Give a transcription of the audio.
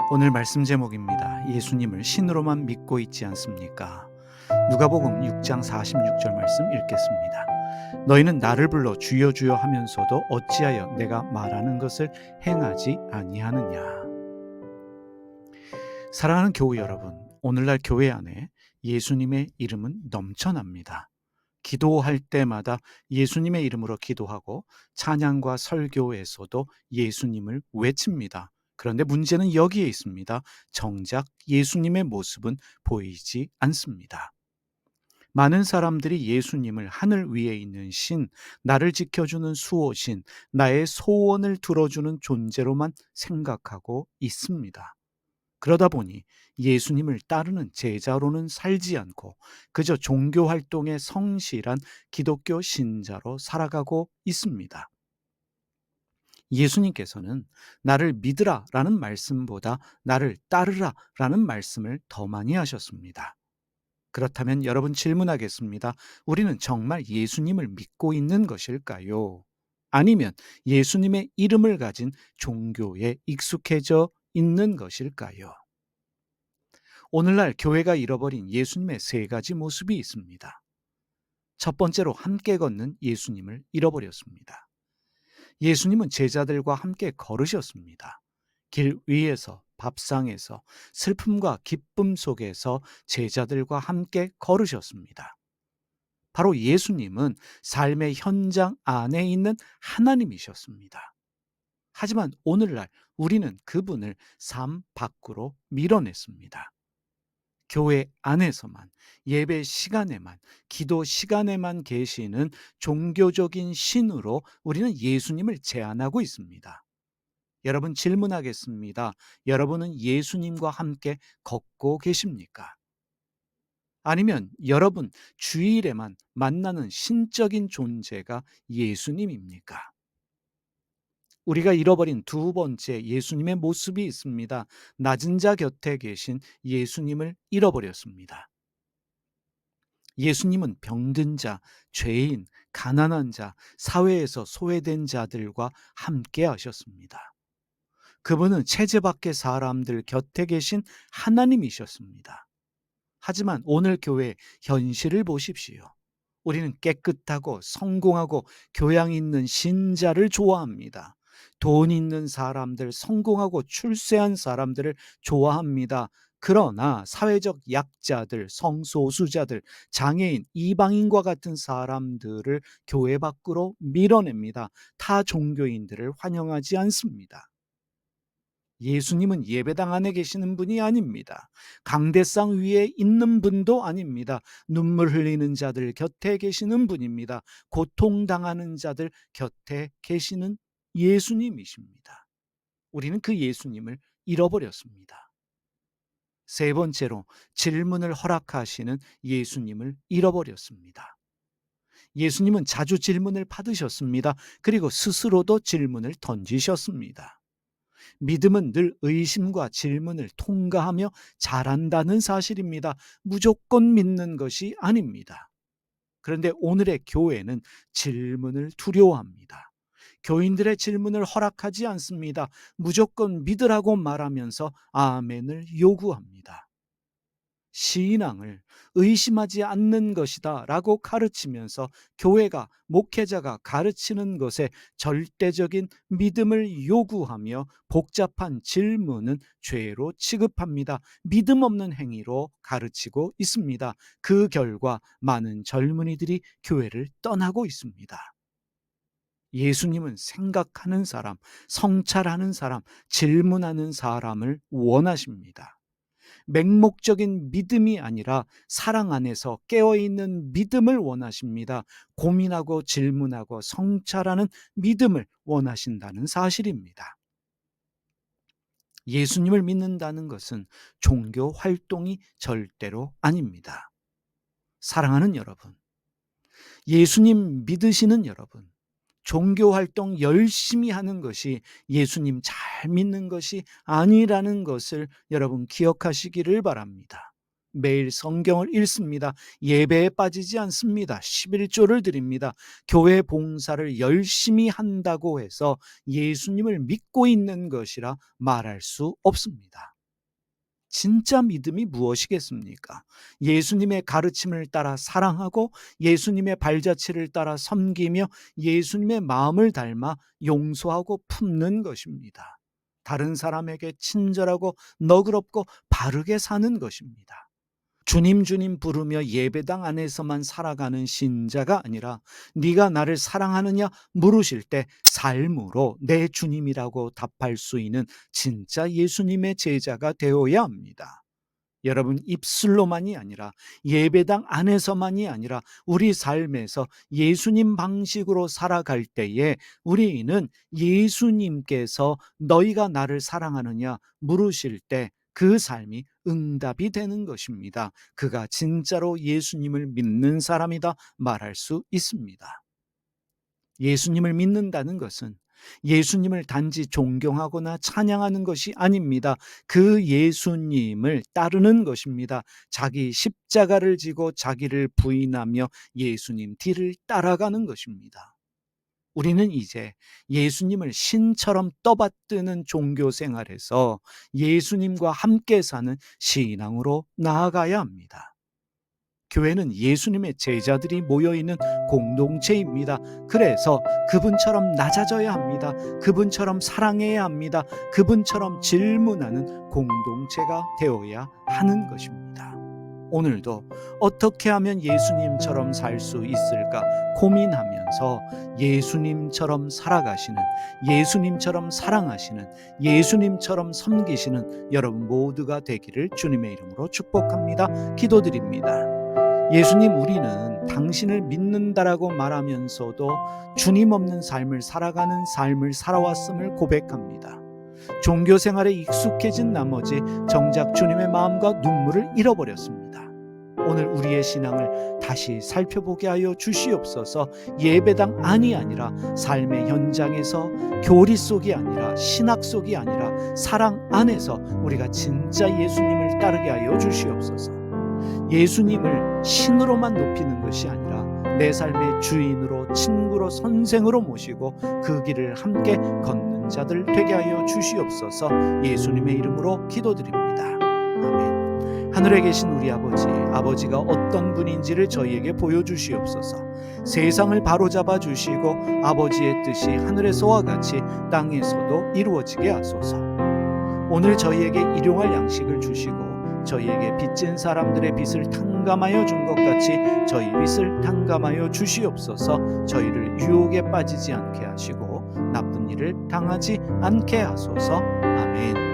오늘 말씀 제목입니다. 예수님을 신으로만 믿고 있지 않습니까? 누가복음 6장 46절 말씀 읽겠습니다. 너희는 나를 불러 주여 주여 하면서도 어찌하여 내가 말하는 것을 행하지 아니하느냐. 사랑하는 교우 여러분, 오늘날 교회 안에 예수님의 이름은 넘쳐납니다. 기도할 때마다 예수님의 이름으로 기도하고 찬양과 설교에서도 예수님을 외칩니다. 그런데 문제는 여기에 있습니다. 정작 예수님의 모습은 보이지 않습니다. 많은 사람들이 예수님을 하늘 위에 있는 신, 나를 지켜주는 수호신, 나의 소원을 들어주는 존재로만 생각하고 있습니다. 그러다 보니 예수님을 따르는 제자로는 살지 않고 그저 종교 활동에 성실한 기독교 신자로 살아가고 있습니다. 예수님께서는 나를 믿으라 라는 말씀보다 나를 따르라 라는 말씀을 더 많이 하셨습니다. 그렇다면 여러분 질문하겠습니다. 우리는 정말 예수님을 믿고 있는 것일까요? 아니면 예수님의 이름을 가진 종교에 익숙해져 있는 것일까요? 오늘날 교회가 잃어버린 예수님의 세 가지 모습이 있습니다. 첫 번째로 함께 걷는 예수님을 잃어버렸습니다. 예수님은 제자들과 함께 걸으셨습니다. 길 위에서, 밥상에서, 슬픔과 기쁨 속에서 제자들과 함께 걸으셨습니다. 바로 예수님은 삶의 현장 안에 있는 하나님이셨습니다. 하지만 오늘날 우리는 그분을 삶 밖으로 밀어냈습니다. 교회 안에서만, 예배 시간에만, 기도 시간에만 계시는 종교적인 신으로 우리는 예수님을 제한하고 있습니다. 여러분 질문하겠습니다. 여러분은 예수님과 함께 걷고 계십니까? 아니면 여러분 주일에만 만나는 신적인 존재가 예수님입니까? 우리가 잃어버린 두 번째 예수님의 모습이 있습니다. 낮은 자 곁에 계신 예수님을 잃어버렸습니다. 예수님은 병든 자, 죄인, 가난한 자, 사회에서 소외된 자들과 함께 하셨습니다. 그분은 체제 밖의 사람들 곁에 계신 하나님이셨습니다. 하지만 오늘 교회 현실을 보십시오. 우리는 깨끗하고 성공하고 교양 있는 신자를 좋아합니다. 돈 있는 사람들, 성공하고 출세한 사람들을 좋아합니다. 그러나 사회적 약자들, 성소수자들, 장애인, 이방인과 같은 사람들을 교회 밖으로 밀어냅니다. 타 종교인들을 환영하지 않습니다. 예수님은 예배당 안에 계시는 분이 아닙니다. 강대상 위에 있는 분도 아닙니다. 눈물 흘리는 자들 곁에 계시는 분입니다. 고통당하는 자들 곁에 계시는 예수님이십니다. 우리는 그 예수님을 잃어버렸습니다. 세 번째로 질문을 허락하시는 예수님을 잃어버렸습니다. 예수님은 자주 질문을 받으셨습니다. 그리고 스스로도 질문을 던지셨습니다. 믿음은 늘 의심과 질문을 통과하며 자란다는 사실입니다. 무조건 믿는 것이 아닙니다. 그런데 오늘의 교회는 질문을 두려워합니다. 교인들의 질문을 허락하지 않습니다. 무조건 믿으라고 말하면서 아멘을 요구합니다. 신앙을 의심하지 않는 것이다 라고 가르치면서 교회가, 목회자가 가르치는 것에 절대적인 믿음을 요구하며 복잡한 질문은 죄로 취급합니다. 믿음 없는 행위로 가르치고 있습니다. 그 결과 많은 젊은이들이 교회를 떠나고 있습니다. 예수님은 생각하는 사람, 성찰하는 사람, 질문하는 사람을 원하십니다. 맹목적인 믿음이 아니라 사랑 안에서 깨어있는 믿음을 원하십니다. 고민하고 질문하고 성찰하는 믿음을 원하신다는 사실입니다. 예수님을 믿는다는 것은 종교 활동이 절대로 아닙니다. 사랑하는 여러분, 예수님 믿으시는 여러분, 종교 활동 열심히 하는 것이 예수님 잘 믿는 것이 아니라는 것을 여러분 기억하시기를 바랍니다. 매일 성경을 읽습니다. 예배에 빠지지 않습니다. 11조를 드립니다. 교회 봉사를 열심히 한다고 해서 예수님을 믿고 있는 것이라 말할 수 없습니다. 진짜 믿음이 무엇이겠습니까? 예수님의 가르침을 따라 사랑하고 예수님의 발자취를 따라 섬기며 예수님의 마음을 닮아 용서하고 품는 것입니다. 다른 사람에게 친절하고 너그럽고 바르게 사는 것입니다. 주님 주님 부르며 예배당 안에서만 살아가는 신자가 아니라 네가 나를 사랑하느냐 물으실 때 삶으로 내 주님이라고 답할 수 있는 진짜 예수님의 제자가 되어야 합니다. 여러분, 입술로만이 아니라 예배당 안에서만이 아니라 우리 삶에서 예수님 방식으로 살아갈 때에 우리는 예수님께서 너희가 나를 사랑하느냐 물으실 때 그 삶이 응답이 되는 것입니다. 그가 진짜로 예수님을 믿는 사람이다 말할 수 있습니다. 예수님을 믿는다는 것은 예수님을 단지 존경하거나 찬양하는 것이 아닙니다. 그 예수님을 따르는 것입니다. 자기 십자가를 지고 자기를 부인하며 예수님 뒤를 따라가는 것입니다. 우리는 이제 예수님을 신처럼 떠받드는 종교 생활에서 예수님과 함께 사는 신앙으로 나아가야 합니다. 교회는 예수님의 제자들이 모여있는 공동체입니다. 그래서 그분처럼 낮아져야 합니다. 그분처럼 사랑해야 합니다. 그분처럼 질문하는 공동체가 되어야 하는 것입니다. 오늘도 어떻게 하면 예수님처럼 살 수 있을까 고민하면서 예수님처럼 살아가시는, 예수님처럼 사랑하시는, 예수님처럼 섬기시는 여러분 모두가 되기를 주님의 이름으로 축복합니다. 기도드립니다. 예수님, 우리는 당신을 믿는다라고 말하면서도 주님 없는 삶을 살아가는 삶을 살아왔음을 고백합니다. 종교 생활에 익숙해진 나머지 정작 주님의 마음과 눈물을 잃어버렸습니다. 오늘 우리의 신앙을 다시 살펴보게 하여 주시옵소서. 예배당 안이 아니라 삶의 현장에서, 교리 속이 아니라 신학 속이 아니라 사랑 안에서 우리가 진짜 예수님을 따르게 하여 주시옵소서. 예수님을 신으로만 높이는 것이 아니라 내 삶의 주인으로, 친구로, 선생으로 모시고 그 길을 함께 걷는 자들 되게 하여 주시옵소서. 예수님의 이름으로 기도드립니다. 아멘. 하늘에 계신 우리 아버지가 어떤 분인지를 저희에게 보여주시옵소서. 세상을 바로잡아 주시고 아버지의 뜻이 하늘에서와 같이 땅에서도 이루어지게 하소서. 오늘 저희에게 일용할 양식을 주시고 저희에게 빚진 사람들의 빚을 탕감하여 준 것 같이 저희 빚을 탕감하여 주시옵소서. 저희를 유혹에 빠지지 않게 하시고 나쁜 일을 당하지 않게 하소서. 아멘.